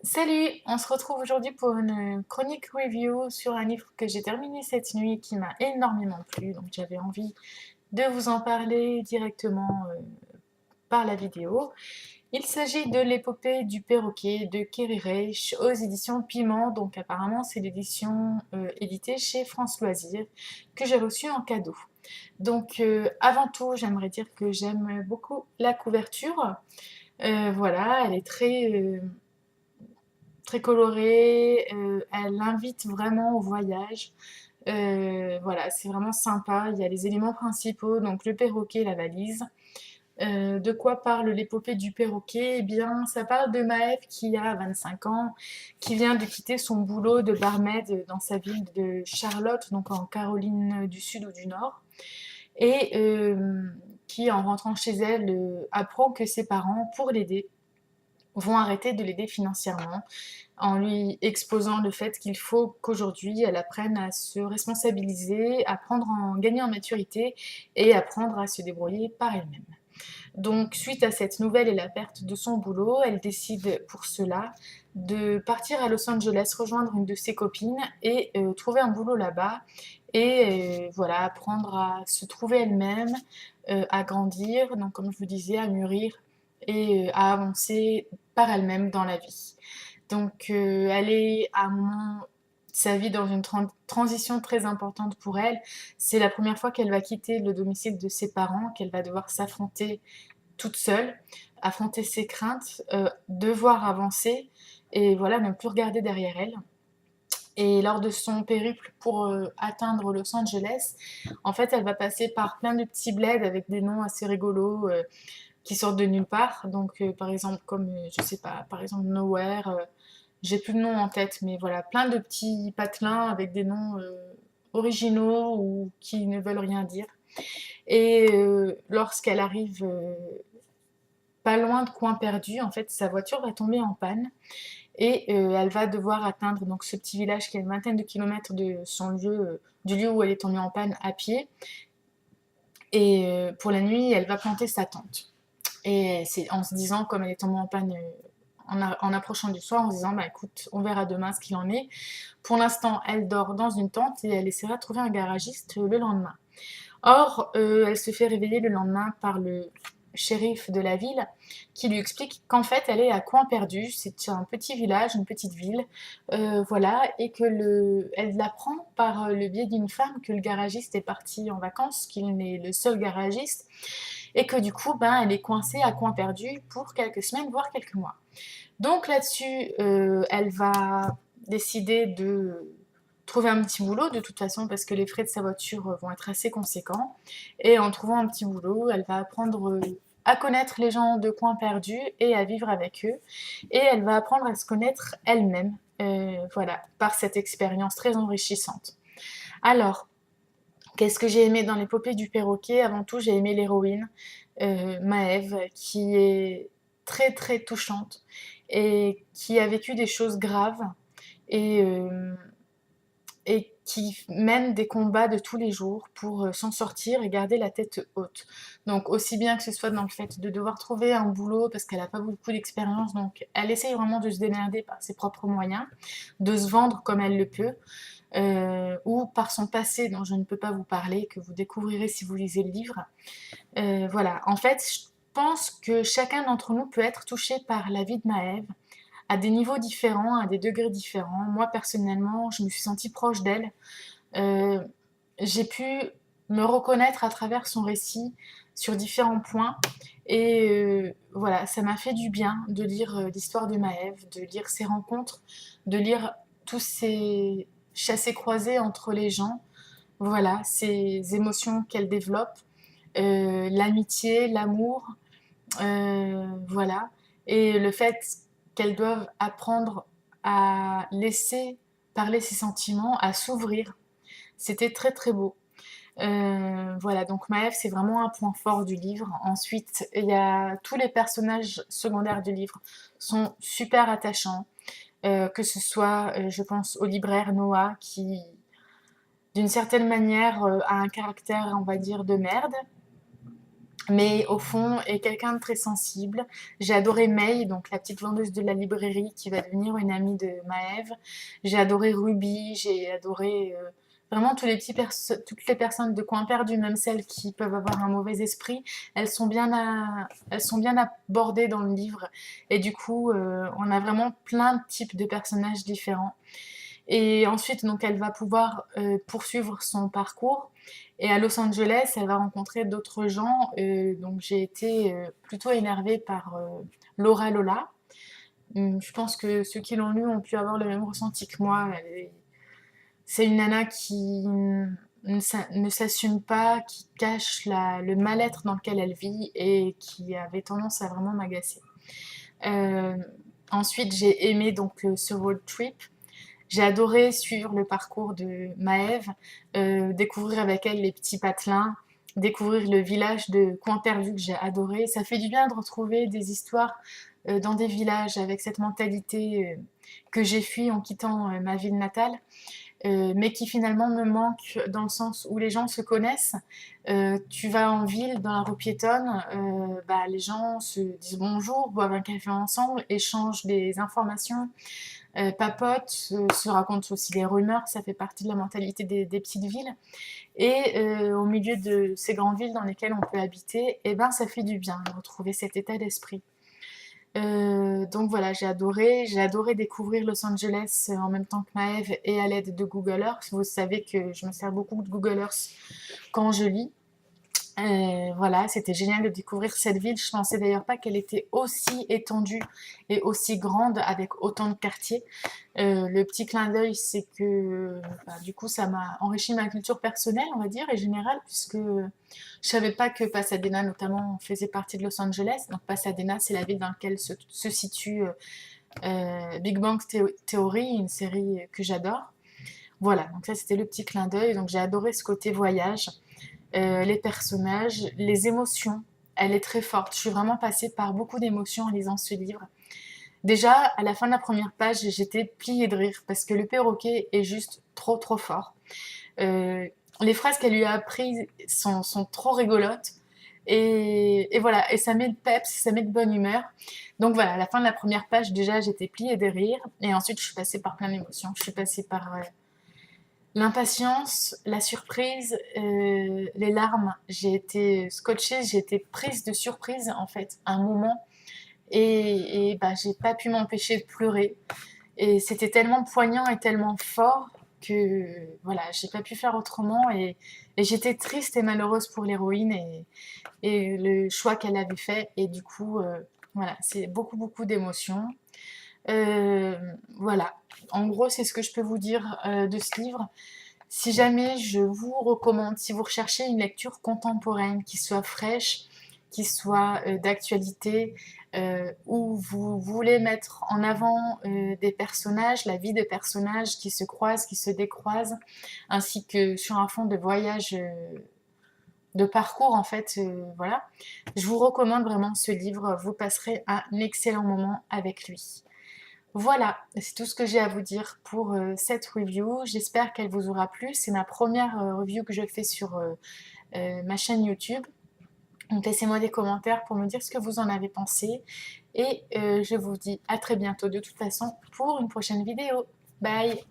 Salut, on se retrouve aujourd'hui pour une chronique review sur un livre que j'ai terminé cette nuit qui m'a énormément plu, donc j'avais envie de vous en parler directement par la vidéo. Il s'agit de l'épopée du perroquet de Kerry Reich aux éditions Piment, donc apparemment c'est l'édition éditée chez France Loisirs que j'ai reçue en cadeau. Donc avant tout, j'aimerais dire que j'aime beaucoup la couverture. Voilà, elle est très colorée, elle invite vraiment au voyage. Voilà, c'est vraiment sympa. Il y a les éléments principaux, donc le perroquet, la valise. De quoi parle l'épopée du perroquet? Eh bien, ça parle de Maëv qui a 25 ans, qui vient de quitter son boulot de barmaid dans sa ville de Charlotte, donc en Caroline du Sud ou du Nord, et qui, en rentrant chez elle, apprend que ses parents, pour l'aider, vont arrêter de l'aider financièrement en lui exposant le fait qu'il faut qu'aujourd'hui elle apprenne à se responsabiliser, gagner en maturité et apprendre à se débrouiller par elle-même. Donc suite à cette nouvelle et la perte de son boulot, elle décide pour cela de partir à Los Angeles, rejoindre une de ses copines et trouver un boulot là-bas et voilà, apprendre à se trouver elle-même, à grandir, donc comme je vous disais, à mûrir et à avancer par elle-même dans la vie. Donc elle est à un moment de sa vie dans une transition très importante pour elle. C'est la première fois qu'elle va quitter le domicile de ses parents, qu'elle va devoir s'affronter toute seule, affronter ses craintes, devoir avancer et voilà, ne plus regarder derrière elle. Et lors de son périple pour atteindre Los Angeles, en fait, elle va passer par plein de petits bleds avec des noms assez rigolos qui sortent de nulle part. Donc, par exemple, comme, je sais pas, par exemple, Nowhere, j'ai plus de nom en tête, mais voilà, plein de petits patelins avec des noms originaux ou qui ne veulent rien dire. Et lorsqu'elle arrive pas loin de Coin Perdu, en fait, sa voiture va tomber en panne et elle va devoir atteindre donc ce petit village qui est à une vingtaine de kilomètres de son lieu, du lieu où elle est tombée en panne à pied. Et pour la nuit, elle va planter sa tente. Et c'est en se disant, comme elle est tombée en panne en approchant du soir, en se disant, bah écoute, on verra demain ce qu'il en est. Pour l'instant, elle dort dans une tente et elle essaiera de trouver un garagiste le lendemain. Or, elle se fait réveiller le lendemain par le shérif de la ville qui lui explique qu'en fait elle est à Coin Perdu, c'est un petit village, une petite ville, voilà, et elle l'apprend par le biais d'une femme que le garagiste est parti en vacances, qu'il est le seul garagiste, et que du coup, ben, elle est coincée à Coin Perdu pour quelques semaines, voire quelques mois. Donc là-dessus, elle va décider de trouver un petit boulot de toute façon parce que les frais de sa voiture vont être assez conséquents. Et en trouvant un petit boulot, elle va apprendre à connaître les gens de Coin Perdu et à vivre avec eux. Et elle va apprendre à se connaître elle-même, voilà, par cette expérience très enrichissante. Alors, qu'est-ce que j'ai aimé dans l'épopée du perroquet? Avant tout, j'ai aimé l'héroïne, Maëve, qui est très très touchante et qui a vécu des choses graves et, et qui mène des combats de tous les jours pour s'en sortir et garder la tête haute. Donc aussi bien que ce soit dans le fait de devoir trouver un boulot parce qu'elle n'a pas beaucoup d'expérience, donc elle essaye vraiment de se démerder par ses propres moyens, de se vendre comme elle le peut, ou par son passé dont je ne peux pas vous parler, que vous découvrirez si vous lisez le livre. Voilà, en fait, je pense que chacun d'entre nous peut être touché par la vie de Maëve, à des niveaux différents, à des degrés différents. Moi, personnellement, je me suis sentie proche d'elle. Euh, j'ai pu me reconnaître à travers son récit sur différents points. Et voilà, ça m'a fait du bien de lire l'histoire de Maëve, de lire ses rencontres, de lire tous ces chassés-croisés entre les gens. Voilà, ces émotions qu'elle développe, l'amitié, l'amour, voilà. Et le fait qu'elles doivent apprendre à laisser parler ses sentiments, à s'ouvrir, c'était très très beau. Voilà, donc Maëve, c'est vraiment un point fort du livre. Ensuite, il y a tous les personnages secondaires du livre sont super attachants, que ce soit, je pense, au libraire Noah qui, d'une certaine manière, a un caractère, on va dire, de merde, mais au fond est quelqu'un de très sensible. J'ai adoré May, donc la petite vendeuse de la librairie qui va devenir une amie de Maëve. J'ai adoré Ruby, j'ai adoré vraiment toutes les personnes de coin perdu, même celles qui peuvent avoir un mauvais esprit. Elles sont bien abordées dans le livre. Et du coup, on a vraiment plein de types de personnages différents. Et ensuite, donc, elle va pouvoir poursuivre son parcours. Et à Los Angeles, elle va rencontrer d'autres gens. Donc, j'ai été plutôt énervée par Laura Lola. Je pense que ceux qui l'ont lu ont pu avoir le même ressenti que moi. C'est une nana qui ne s'assume pas, qui cache le mal-être dans lequel elle vit et qui avait tendance à vraiment m'agacer. Euh, Ensuite, j'ai aimé donc ce road trip. J'ai adoré suivre le parcours de Maëve, découvrir avec elle les petits patelins, découvrir le village de Coin Perdu que j'ai adoré. Ça fait du bien de retrouver des histoires dans des villages avec cette mentalité que j'ai fui en quittant ma ville natale, mais qui finalement me manque dans le sens où les gens se connaissent. Tu vas en ville, dans la rue piétonne, bah, les gens se disent bonjour, boivent un café ensemble, échangent des informations, papotent, se racontent aussi des rumeurs, ça fait partie de la mentalité des petites villes. Et au milieu de ces grandes villes dans lesquelles on peut habiter, eh ben, ça fait du bien de retrouver cet état d'esprit. Donc voilà, j'ai adoré découvrir Los Angeles en même temps que Maëve et à l'aide de Google Earth. Vous savez que je me sers beaucoup de Google Earth quand je lis. Voilà, c'était génial de découvrir cette ville. Je pensais d'ailleurs pas qu'elle était aussi étendue et aussi grande avec autant de quartiers. Le petit clin d'œil, c'est que bah, du coup, ça m'a enrichi ma culture personnelle, on va dire, et générale, puisque je savais pas que Pasadena, notamment, faisait partie de Los Angeles. Donc Pasadena, c'est la ville dans laquelle se situe Big Bang Theory, une série que j'adore. Voilà, donc ça c'était le petit clin d'œil. Donc j'ai adoré ce côté voyage, les personnages, les émotions. Elle est très forte. Je suis vraiment passée par beaucoup d'émotions en lisant ce livre. Déjà, à la fin de la première page, j'étais pliée de rire parce que le perroquet est juste trop trop fort. Euh, les phrases qu'elle lui a apprises sont trop rigolotes. Et voilà, et ça met de peps, ça met de bonne humeur. Donc voilà, à la fin de la première page, déjà, j'étais pliée de rire. Et ensuite, je suis passée par plein d'émotions. Je suis passée par l'impatience, la surprise, les larmes. J'ai été scotchée, j'ai été prise de surprise, en fait, à un moment. Et bah, j'ai pas pu m'empêcher de pleurer. Et c'était tellement poignant et tellement fort que voilà, j'ai pas pu faire autrement. Et j'étais triste et malheureuse pour l'héroïne et le choix qu'elle avait fait. Et du coup, voilà, c'est beaucoup, beaucoup d'émotions. Euh, voilà, en gros, c'est ce que je peux vous dire de ce livre. Si jamais je vous recommande, si vous recherchez une lecture contemporaine qui soit fraîche, qui soit d'actualité, où vous voulez mettre en avant des personnages, la vie des personnages qui se croisent, qui se décroisent, ainsi que sur un fond de voyage, de parcours en fait, voilà, je vous recommande vraiment ce livre. Vous passerez un excellent moment avec lui. Voilà, c'est tout ce que j'ai à vous dire pour cette review. J'espère qu'elle vous aura plu. C'est ma première review que je fais sur ma chaîne YouTube. Donc laissez-moi des commentaires pour me dire ce que vous en avez pensé. Et je vous dis à très bientôt de toute façon pour une prochaine vidéo. Bye!